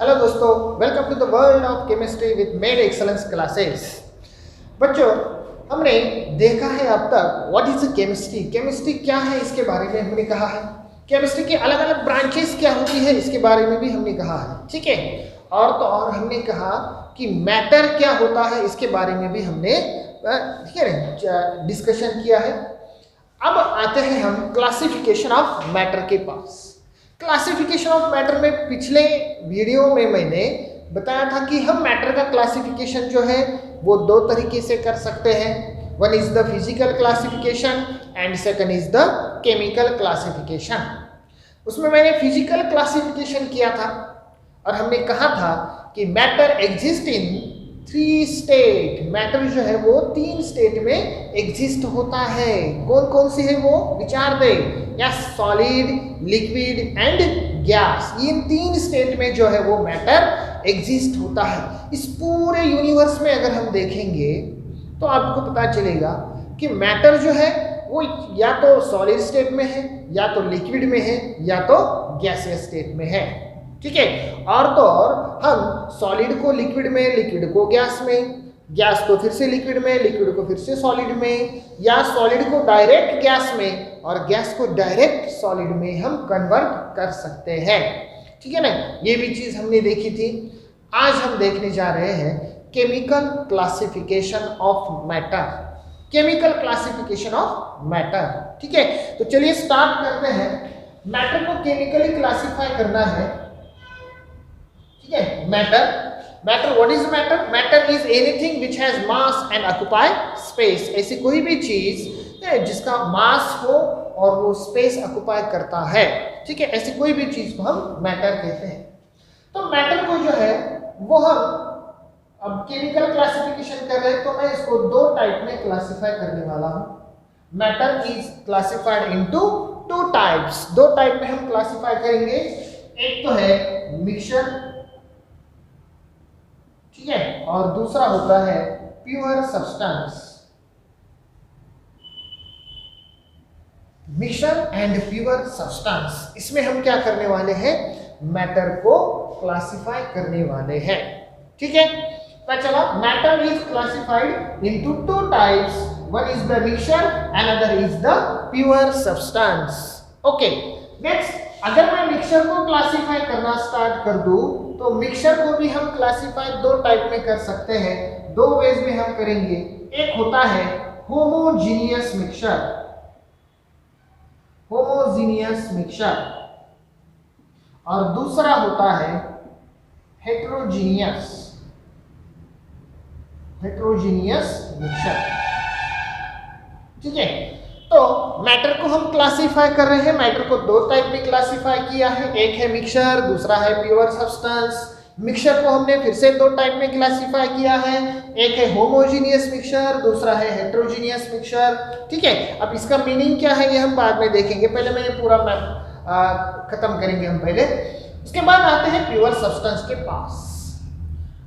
Hello दोस्तों, welcome to the world of chemistry with Med Excellence Classes. बच्चों, हमने देखा है अब तक व्हाट इज केमिस्ट्री, केमिस्ट्री क्या है इसके बारे में हमने कहा है। केमिस्ट्री की अलग अलग ब्रांचेस क्या होती है इसके बारे में भी हमने कहा है, ठीक है। और तो और हमने कहा कि मैटर क्या होता है इसके बारे में भी हमने ठीक है डिस्कशन किया है। अब आते हैं हम क्लासिफिकेशन ऑफ मैटर के पास। क्लासिफिकेशन ऑफ मैटर में पिछले वीडियो में मैंने बताया था कि हम मैटर का क्लासिफिकेशन जो है वो दो तरीके से कर सकते हैं। One is the physical classification and second is the chemical classification. उसमें मैंने फिजिकल क्लासिफिकेशन किया था और हमने कहा था कि matter exist in 3 state. Matter जो है वो 3 स्टेट में एग्जिस्ट होता है। कौन कौन सी है वो विचार दे। Yes, solid, liquid and gas. इन 3 स्टेट में जो है वो मैटर एग्जिस्ट होता है। इस पूरे यूनिवर्स में अगर हम देखेंगे तो आपको पता चलेगा कि मैटर जो है वो या तो सॉलिड स्टेट में है, या तो लिक्विड में है, या तो गैसियस स्टेट में है, ठीक है। और तो और हम सॉलिड को लिक्विड में, लिक्विड को गैस में, गैस को फिर से लिक्विड में, लिक्विड को फिर से सॉलिड में, या सॉलिड को डायरेक्ट गैस में और गैस को डायरेक्ट सॉलिड में हम कन्वर्ट कर सकते हैं, ठीक है ना। ये भी चीज हमने देखी थी। आज हम देखने जा रहे हैं chemical classification of matter. Chemical classification of matter, ठीक है। तो चलिए स्टार्ट करते हैं। मैटर को केमिकली क्लासिफाई करना है, ठीक है। Matter what is matter? Matter is anything which has mass and occupy space. ऐसी कोई भी चीज जिसका मास हो और वो स्पेस ऑक्यूपाई करता है, ठीक है। ऐसी कोई भी चीज को हम मैटर कहते हैं। तो मैटर को जो है वो हम अब केमिकल क्लासिफिकेशन कर रहे हैं, तो मैं इसको 2 टाइप में क्लासिफाई करने वाला हूं। Matter is classified into 2 types. 2 type में हम क्लासिफाई करेंगे। एक तो है मिक्सचर, ठीक है, और दूसरा होता है pure substance. Mixture and pure substance, इसमें हम क्या करने वाले हैं? मैटर को क्लासिफाई करने वाले हैं, ठीक है। पता चला matter is classified into 2 types. One is the mixture, another is the pure substance. Okay, next अगर मैं मिक्सचर को क्लासिफाई करना स्टार्ट कर दूं तो मिक्सचर को भी हम क्लासिफाई 2 टाइप में कर सकते हैं। 2 वेज में हम करेंगे। एक होता है होमोजीनियस मिक्सचर, होमोजीनियस मिक्सचर, और दूसरा होता है हेट्रोजीनियस, हेट्रोजीनियस मिक्सचर, ठीक है। तो मैटर को हम क्लासिफाई कर रहे हैं। मैटर को 2 टाइप में क्लासिफाई किया है। एक है मिक्सचर, दूसरा है प्योर सब्सटेंस। मिक्सचर को हमने फिर से 2 टाइप में क्लासिफाई किया है। एक है होमोजीनियस मिक्सचर, दूसरा है हेट्रोजीनियस मिक्सचर, ठीक है। अब इसका मीनिंग क्या है ये हम बाद में देखेंगे। पहले मैं ये पूरा मैप खत्म करेंगे हम पहले, उसके बाद आते हैं प्योर सब्सटेंस के पास।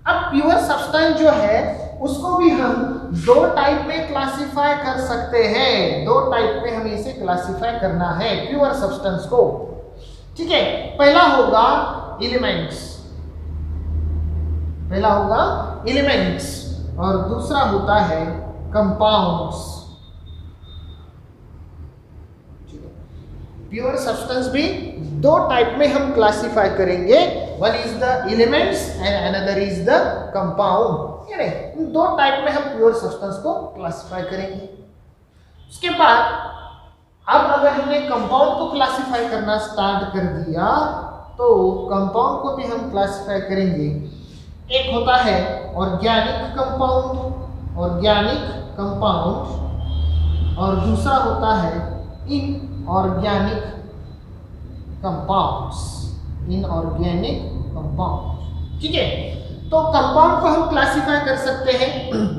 अब प्योर सब्सटेंस जो है उसको भी हम 2 टाइप में क्लासिफाई कर सकते हैं। 2 टाइप में हमें इसे क्लासिफाई करना है प्योर सब्सटेंस को, ठीक है। पहला होगा एलिमेंट्स, पहला होगा एलिमेंट्स, और दूसरा होता है कंपाउंड्स। प्योर सब्सटेंस भी 2 टाइप में हम क्लासिफाई करेंगे। One is the elements and another is the compound. In 2 type में हम प्योर सब्सटेंस को क्लासिफाई करेंगे। उसके बाद अब अगर हमने कंपाउंड को क्लासिफाई करना स्टार्ट कर दिया तो कंपाउंड को भी हम क्लासिफाई करेंगे। एक होता है ऑर्गेनिक कंपाउंड, ऑर्गेनिक कंपाउंड, और दूसरा होता है इनऑर्गेनिक कंपाउंड्स, इनऑर्गेनिक कंपाउंड, ठीक है। तो कंपाउंड को हम क्लासिफाई कर सकते हैं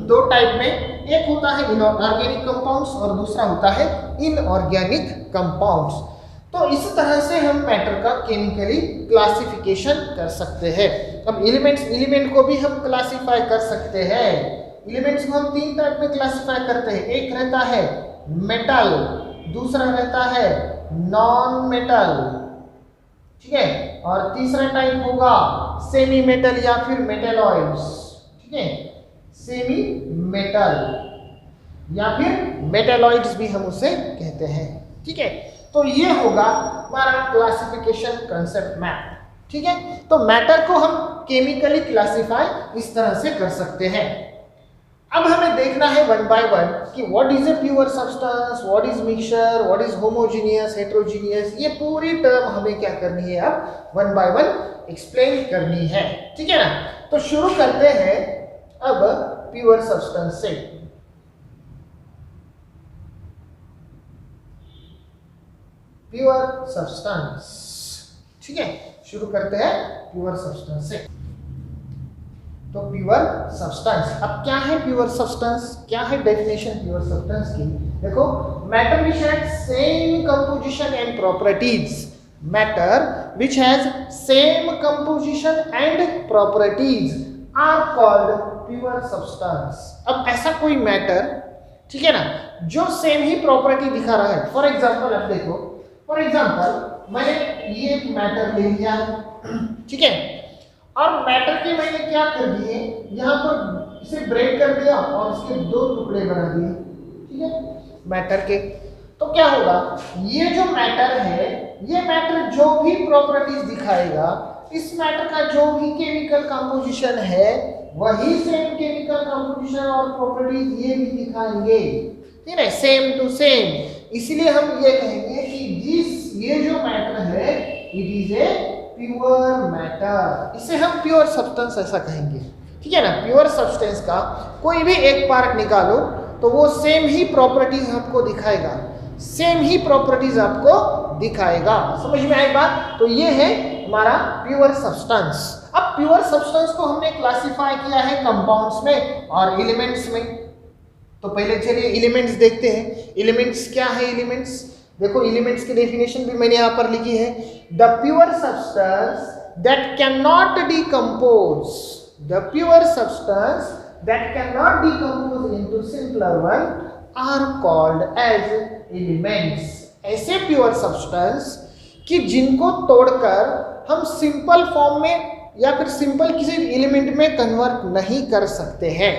2 टाइप में। एक होता है इनऑर्गेनिक कंपाउंड्स और दूसरा होता है इनऑर्गेनिक कंपाउंड्स। तो इस तरह से हम मैटर का केमिकली क्लासिफिकेशन कर सकते हैं। अब एलिमेंट को भी हम क्लासिफाई कर सकते हैं। एलिमेंट्स को हम 3 टाइप में क्लासिफाई करते हैं। एक रहता है मेटल, दूसरा रहता है नॉन मेटल, ठीक है, और तीसरा टाइप होगा सेमी मेटल या फिर मेटेलॉइड्स, ठीक है, सेमी मेटल या फिर मेटेलॉइड्स भी हम उसे कहते हैं, ठीक है। तो ये होगा हमारा क्लासिफिकेशन कंसेप्ट मैप, ठीक है। तो मैटर को हम केमिकली क्लासिफाई इस तरह से कर सकते हैं। अब हमें देखना है वन बाय वन कि what is a pure substance, what is mixture, what is homogeneous, heterogeneous, ये पूरी टर्म हमें क्या करनी है, अब वन बाय वन एक्सप्लेन करनी है, ठीक है ना। तो शुरू करते हैं अब प्योर सब्सटेंस से। प्योर सब्सटेंस, ठीक है, शुरू करते हैं प्योर सब्सटेंस से। तो प्योर सब्सटेंस, अब क्या है प्योर सब्सटेंस, क्या है डेफिनेशन प्योर सब्सटेंस की। देखो, matter which has same composition and properties, matter which has same composition and properties are called pure substance. अब ऐसा कोई मैटर, ठीक है ना, जो सेम ही प्रॉपर्टी दिखा रहा है। फॉर एग्जांपल अब देखो, फॉर एग्जांपल मैंने ये मैटर ले लिया, ठीक है, और मैटर के मैंने क्या कर दिए, यहाँ पर इसे ब्रेक कर दिया और इसके दो टुकड़े बना दिए, ठीक है, मैटर के। तो क्या होगा, ये जो मैटर है, ये मैटर जो भी प्रॉपर्टीज दिखाएगा, इस मैटर का जो भी केमिकल कंपोजिशन है, वही सेम केमिकल कंपोजिशन और प्रॉपर्टीज ये भी दिखाएंगे, ठीक है, सेम टू सेम। इसलिए हम ये कहेंगे कि ये जो मैटर है, it is a pure matter, इसे हम प्योर सब्सटेंस ऐसा कहेंगे, ठीक है ना। प्योर सब्सटेंस का कोई भी एक पार्ट निकालो तो वो सेम ही प्रॉपर्टीज आपको दिखाएगा, सेम ही प्रॉपर्टीज आपको दिखाएगा। समझ में आई बात। तो ये है हमारा प्योर सब्सटेंस। अब प्योर सब्सटेंस को हमने क्लासिफाई किया है कंपाउंड्स में और एलिमेंट्स में। तो पहले चलिए एलिमेंट्स देखते हैं। एलिमेंट्स क्या है, एलिमेंट्स देखो, एलिमेंट्स की डेफिनेशन भी मैंने यहाँ पर लिखी है। The pure substance that can not decompose, the pure substance that can not decompose into simpler one are called as elements. ऐसे प्योर सब्सटेंस कि जिनको तोड़कर हम सिंपल फॉर्म में या फिर सिंपल किसी एलिमेंट में कन्वर्ट नहीं कर सकते हैं,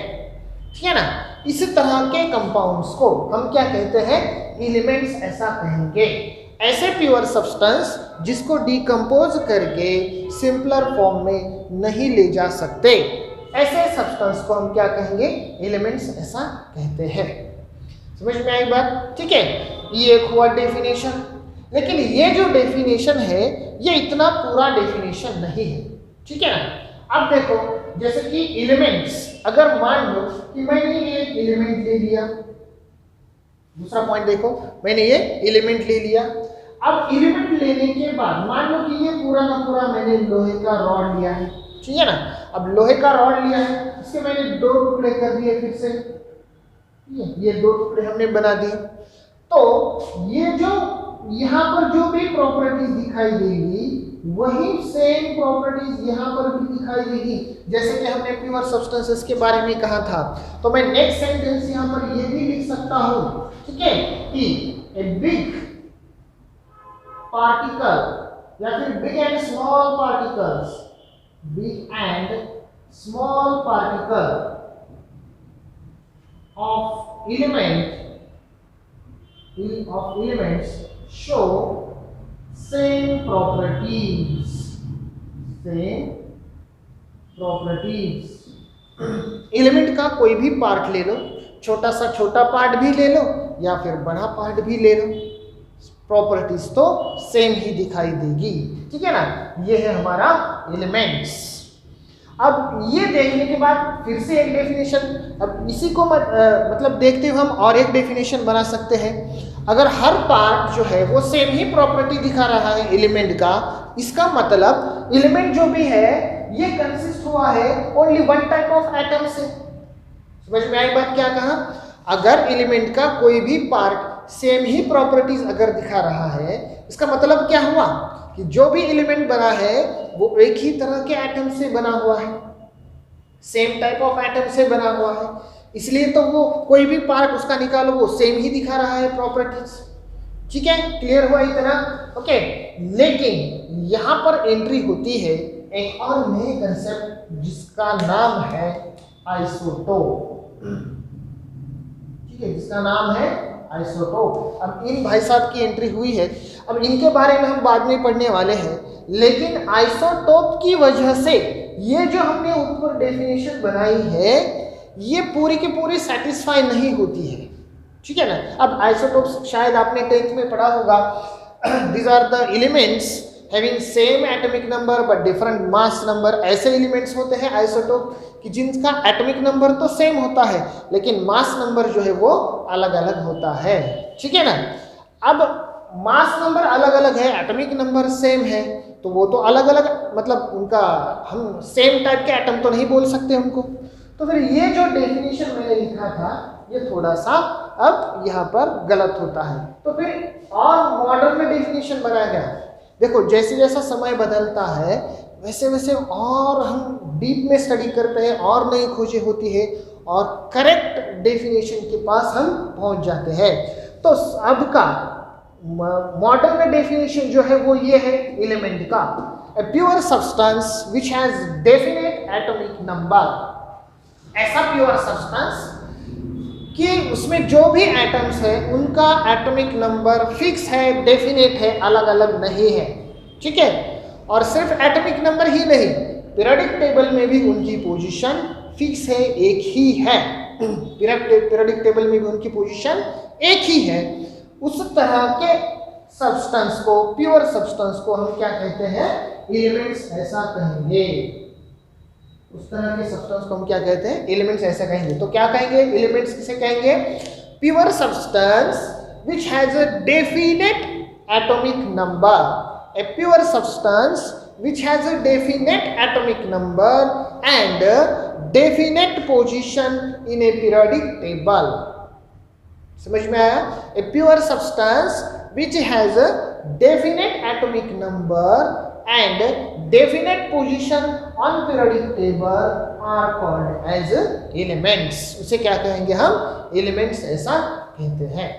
ठीक है ना। इसी तरह के कंपाउंड्स को हम क्या कहते हैं, एलिमेंट्स ऐसा कहेंगे। ऐसे प्योर सब्सटेंस जिसको डिकम्पोज करके सिंपलर फॉर्म में नहीं ले जा सकते, ऐसे सब्सटेंस को हम क्या कहेंगे, एलिमेंट्स ऐसा कहते हैं। समझ में आई बात, ठीक है। ये एक हुआ डेफिनेशन, लेकिन ये जो डेफिनेशन है ये इतना पूरा डेफिनेशन नहीं है, ठीक है ना। अब देखो, जैसे कि एलिमेंट्स, अगर मान लो कि मैंने ये एलिमेंट ले लिया, दूसरा पॉइंट देखो, मैंने ये एलिमेंट ले लिया। अब एलिमेंट लेने के बाद मान लो कि ये पूरा का पूरा मैंने लोहे का रॉड लिया है, ठीक है ना। अब लोहे का रॉड लिया है, इसके मैंने दो टुकड़े कर दिए, फिर से ये दो टुकड़े हमने बना दिए। तो ये जो यहाँ पर जो भी प्रॉपर्टीज दिखाई देगी, वही सेम प्रॉपर्टीज यहाँ पर भी दिखाई देगी, जैसे कि हमने प्योर सब्सटेंसेस के बारे में कहा था। तो मैं नेक्स्ट सेंटेंस यहाँ पर ये भी लिख सकता हूँ, ठीक है, कि ए बिग पार्टिकल या फिर big and small particles, big and small particle of elements show same properties, element का कोई भी पार्ट ले लो, छोटा सा छोटा पार्ट भी ले लो या फिर बड़ा पार्ट भी ले लो, प्रॉपर्टीज तो सेम ही दिखाई देगी, ठीक है ना। ये है हमारा एलिमेंट्स। अब ये देखने के बाद फिर से एक डेफिनेशन, अब इसी को मतलब देखते हुए हम और एक डेफिनेशन बना सकते हैं। अगर हर पार्ट जो है वो सेम ही प्रॉपर्टी दिखा रहा है एलिमेंट का, इसका मतलब एलिमेंट जो भी है ये कंसिस्ट हुआ है only one type of atom से। समझ में आई बात क्या कहा, अगर एलिमेंट का कोई भी पार्ट सेम ही प्रॉपर्टीज अगर दिखा रहा है, इसका मतलब क्या हुआ कि जो भी एलिमेंट बना है वो एक ही तरह के एटम से बना हुआ है, सेम टाइप ऑफ एटम से बना हुआ है, इसलिए तो वो कोई भी पार्ट उसका निकालो वो सेम ही दिखा रहा है प्रॉपर्टीज, ठीक है। क्लियर हुआ इतना, ओके। लेकिन यहाँ पर एंट्री होती है एक और नए कंसेप्ट जिसका नाम है आइसोटोप। ठीक है, जिसका नाम है आइसोटोप। अब इन भाई साहब की एंट्री हुई है, अब इनके बारे में हम बाद में पढ़ने वाले हैं, लेकिन आइसोटोप की वजह से ये जो हमने ऊपर डेफिनेशन बनाई है ये पूरी की पूरी सेटिस्फाई नहीं होती है। ठीक है ना। अब आइसोटोप्स शायद आपने 10th में पढ़ा होगा, these are the elements having same atomic number but different mass number। ऐसे एलिमेंट्स होते हैं आइसोटोप कि जिनका एटॉमिक नंबर तो सेम होता है लेकिन मास नंबर जो है वो अलग अलग होता है। ठीक है ना। अब मास नंबर अलग अलग है, एटॉमिक नंबर सेम है, तो वो तो अलग अलग, मतलब उनका हम सेम टाइप के एटम तो नहीं बोल सकते उनको। तो फिर ये जो डेफिनेशन मैंने लिखा था ये थोड़ा सा अब यहाँ पर गलत होता है, तो फिर और मॉडर्न में डेफिनेशन बनाया गया। देखो जैसे जैसा समय बदलता है वैसे वैसे और हम डीप में स्टडी करते हैं और नई खोजें होती है और करेक्ट डेफिनेशन के पास हम पहुंच जाते हैं। तो अब का मॉडर्न डेफिनेशन जो है वो ये है एलिमेंट का, a pure substance which has definite atomic number. ऐसा प्योर सब्सटेंस कि उसमें जो भी एटम्स है उनका एटॉमिक नंबर फिक्स है, डेफिनेट है, अलग अलग नहीं है। ठीक है। और सिर्फ एटॉमिक नंबर ही नहीं, पीरियोडिक टेबल में भी उनकी पोजीशन फिक्स है, एक ही है। पीरियोडिक टेबल में भी उनकी पोजीशन एक ही है। उस तरह के सब्सटेंस को, प्योर सब्सटेंस को हम क्या कहते हैं? एलिमेंट्स ऐसा कहेंगे। उस तरह के सब्सटेंस को हम क्या कहते हैं? एलिमेंट्स ऐसा कहेंगे। तो क्या कहेंगे? एलिमेंट्स किसे कहेंगे? Pure substance which has a definite atomic number. A pure substance which has a definite atomic number and a definite position in a periodic table। समझ में आया? A pure substance which has a definite atomic number and definite position on periodic table are called as elements। उसे क्या कहेंगे हम? Elements ऐसा कहते हैं।